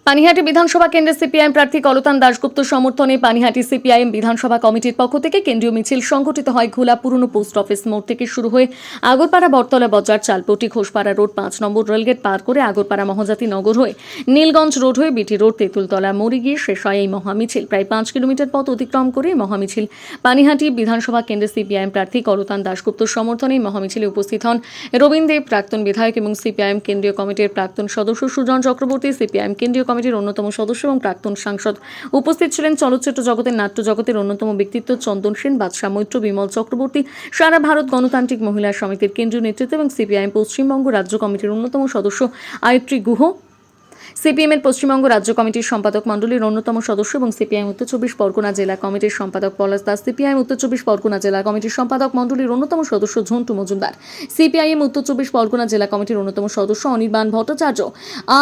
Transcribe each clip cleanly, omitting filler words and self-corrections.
পানিহাটি বিধানসভা কেন্দ্রের সিপিআইএম প্রার্থী কলতান দাশগুপ্ত সমর্থনে পানিহাটি সিপিআইএম বিধানসভা কমিটির পক্ষ থেকে কেন্দ্রীয় মিছিল সংগঠিত হয়। ঘোলা পুরনো পোস্ট অফিস মোড় থেকে শুরু হয়ে আগরপাড়া বটতলা বাজার, চালপটি, ঘোষপাড়া রোড, 5 নম্বর রেলগেট পার করে আগরপাড়া মহাজাতি নগর হয়ে নীলগঞ্জ রোড হয়ে বিটি রোড, তেঁতুলতলা মোড়ে গিয়ে শেষ হয় এই মহামিছিল। প্রায় 5 কিলোমিটার পথ অতিক্রম করে মহামিছিল পানিহাটি বিধানসভা কেন্দ্রের সিপিআইএম প্রার্থী কলতান দাশগুপ্ত সমর্থনে মহামিছিলে উপস্থিত হন রবীন্দ্র দেব, প্রাক্তন বিধায়ক এবং সিপিআইএম কেন্দ্রীয় কমিটির প্রাক্তন সদস্য সুজন চক্রবর্তী, সিপিআইএম কেন্দ্রীয় কমিটির অন্যতম সদস্য এবং প্রাক্তন সাংসদ। উপস্থিত ছিলেন চলচ্চিত্র জগতের, নাট্য জগতের অন্যতম ব্যক্তিত্ব চন্দন সেন, বাদশা মৈত্র, বিমল চক্রবর্তী, সারা ভারত গণতান্ত্রিক মহিলা সমিতির কেন্দ্রীয় নেতৃত্ব এবং সিপিআইএম পশ্চিমবঙ্গ রাজ্য কমিটির অন্যতম সদস্য আয়ত্রী গুহ, সিপিএম এর পশ্চিমবঙ্গ রাজ্য কমিটির সম্পাদক মণ্ডলীর অন্যতম সদস্য এবং সিপিআইএম উত্তর 24 পরগনা জেলা কমিটির সম্পাদক পলাশ দাস, সিপিআইএম উত্তর 24 পরগনা জেলা কমিটির সম্পাদক মণ্ডলীর অন্যতম সদস্য ঝন্টু মজুমদার, সিপিআইএম উত্তর 24 পরগনা জেলা কমিটির অন্যতম সদস্য অনির্বাণ ভট্টাচার্য,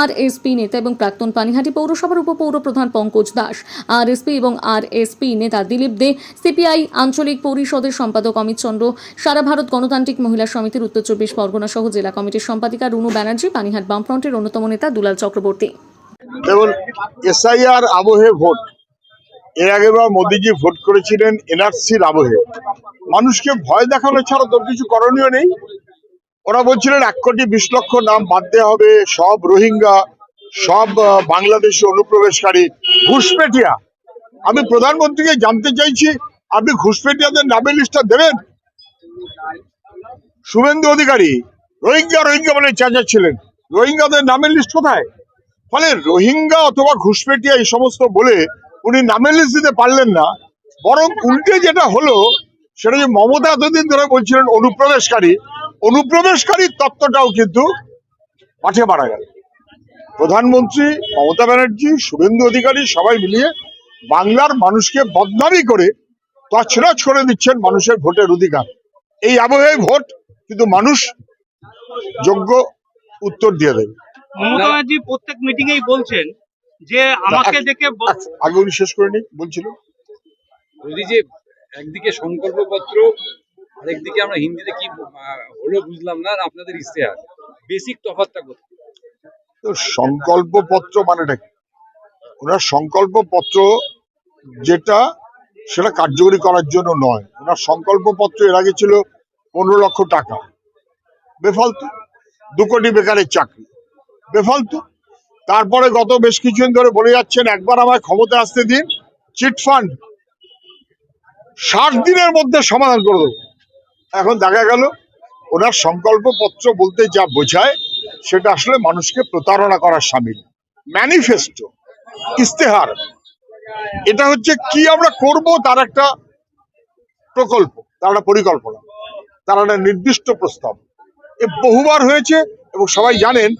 আরএসপি নেতা এবং প্রাক্তন পানিহাটি পৌরসভার উপপৌর প্রধান পঙ্কজ দাস, আরএসপি এবং আরএসপি নেতা দিলীপ দে, সিপিআই আঞ্চলিক পরিষদের সম্পাদক অমিত চন্দ্র, সারা ভারত গণতান্ত্রিক মহিলা সমিতির উত্তর 24 পরগনা সহ জেলা কমিটির সম্পাদিকা রুনু ব্যানার্জি, পানিহাট বামফ্রন্টের অন্যতম নেতা দুলাল চক্রবর্তী। দেখুন, এসআইআর আবহে ভোট, এর আগেবার মোদিজি ভোট করেছিলেন এনআরসির আবহে। মানুষকে ভয় দেখানো ছাড়া তো কিছু করণীয় নেই। ওরা বলছিলেন 1,20,00,000 নাম বাদ দেওয়া হবে, সব রোহিঙ্গা, সব বাংলাদেশি অনুপ্রবেশকারী, ঘুষপেটিয়া। আমি প্রধানমন্ত্রীকে জানতে চাইছি, আপনি ঘুষপেটিয়াদের নামের লিস্টটা দেবেন? শুভেন্দু অধিকারী রোহিঙ্গা রোহিঙ্গা বলে চেঁচাচ্ছিলেন, রোহিঙ্গাদের নামের লিস্ট কোথায়? ফলে রোহিঙ্গা অথবা ঘুষপেটিয়া এই সমস্ত বলে উনি নামের লিস্ট দিতে পারলেন না। বরং উল্টে যেটা হলো সেটা যে মমতা এতদিন ধরে বলছিলেন অনুপ্রবেশকারী তত্ত্বটাও কিন্তু মাঠে মারা গেল। প্রধানমন্ত্রী মমতা ব্যানার্জি, শুভেন্দু অধিকারী সবাই মিলিয়ে বাংলার মানুষকে বদনামি করে তছনছ করে দিচ্ছেন মানুষের ভোটের অধিকার। এই আবহে ভোট, কিন্তু মানুষ যোগ্য উত্তর দিয়ে দেবে। মমতা ব্যানার্জি প্রত্যেক মিটিং এই বলছেন যে আমাকে দেখে আগে উনি শেষ করে নি বলছিল। বলি যে একদিকে সংকল্পপত্র, আরেকদিকে আমরা হিন্দিতে কি হলো বুঝলাম না, আপনাদের ইশতেহার, বেসিক তফাৎটা কোথায়? তো সংকল্পপত্র মানেটা কি? ওনার সংকল্পপত্র যেটা, সেটা কার্যকরী করার জন্য নয়। ওনার সংকল্পপত্র এর আগে ছিল 15 লক্ষ টাকা বেফালতু, 2 কোটি বেকারের চাকরি বেফালতু। তারপরে গত বেশ কিছুদিন ধরে বলে যাচ্ছেন একবার আমায় ক্ষমতা আসতে দিন, চিটফান্ড 60 দিনের মধ্যে সমাধান করে দেবো। এখন দেখা গেল ওনার সংকল্পপত্র বলতে যা বোঝায় সেটা আসলে মানুষকে প্রতারণা করার সামিল। ম্যানিফেস্টো, ইস্তেহার, এটা হচ্ছে কি আমরা করব তার একটা প্রকল্প, তার একটা পরিকল্পনা, তার একটা নির্দিষ্ট প্রস্তাব। এ বহুবার হয়েছে এবং সবাই জানেন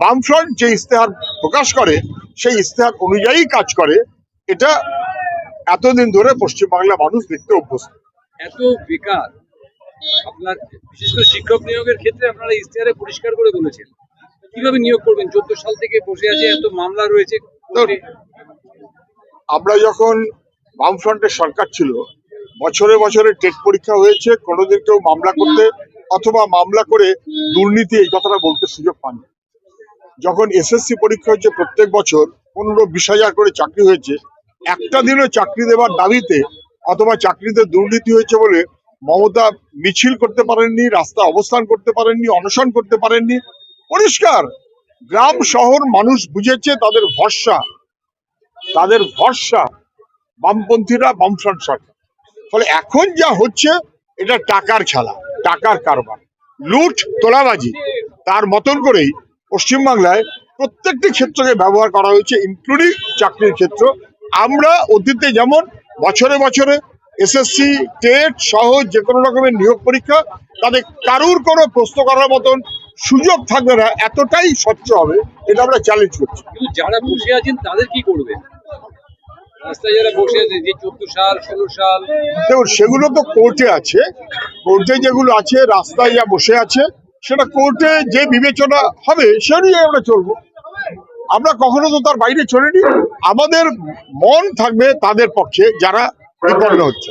বামফ্রন্ট যে ইস্তেহার প্রকাশ করে সেই ইস্তেহার অনুযায়ী কাজ করে। এটা এতদিন ধরে পশ্চিমবাংলা মানুষ দেখতে অভ্যস্ত। এত বেকার, আপনার বিশেষ করে শিক্ষক নিয়োগের ক্ষেত্রে আপনারা ইশতেহারে পরিষ্কার করে বলেছেন, কিভাবে নিয়োগ করবেন? 14 সাল থেকে বসে আছে, এত মামলা রয়েছে। আমরা যখন বামফ্রন্টের সরকার ছিল, বছরে বছরে টেট পরীক্ষা হয়েছে, কোনোদিন কেউ মামলা করতে অথবা মামলা করে দুর্নীতি এই কথাটা বলতে সুযোগ পান। যখন এসএসসি পরীক্ষা হচ্ছে প্রত্যেক বছর 15-20 হাজার করে চাকরি হয়েছে, একটা দিনও চাকরি দেওয়ার দাবিতে অথবা চাকরিতে দুর্নীতি হয়েছে বলে মমতা মিছিল করতে পারেননি, রাস্তা অবস্থান করতে পারেননি, অনশন করতে পারেননি। পরিষ্কার গ্রাম শহর মানুষ বুঝেছে তাদের ভরসা বামপন্থীরা, বামফ্রন্ট সরকার। ফলে এখন যা হচ্ছে এটা টাকার খেলা, টাকার কারবার, লুট তোলাবাজি। তার মতন করেই পশ্চিমবাংলায় প্রত্যেকটি ক্ষেত্রকে ব্যবহার করা হয়েছে, ইনক্লুডিং চাকরির ক্ষেত্র। আমরা অতীতে যেমন বছরে বছরে এসএসসি, টেট সহ যে কোনো রকমের নিয়োগ পরীক্ষা, তাদের কারুর কোনো প্রশ্ন করার মতন সুযোগ থাকবে না, এতটাই স্বচ্ছ হবে, এটা আমরা চ্যালেঞ্জ করছি। কিন্তু যারা বসে আছেন তাদের কি করবে? রাস্তায় যারা বসে আছে, যে 14 সাল 16 সাল, দেখুন সেগুলো তো কোর্টে আছে। কোর্টে যেগুলো আছে, রাস্তায় যা বসে আছে, সেটা কোর্টে যে বিবেচনা হবে সে অনুযায়ী আমরা চলবো। আমরা কখনো তো তার বাইরে চলিনি। আমাদের মন থাকবে তাদের পক্ষে যারা বিপন্ন হচ্ছে।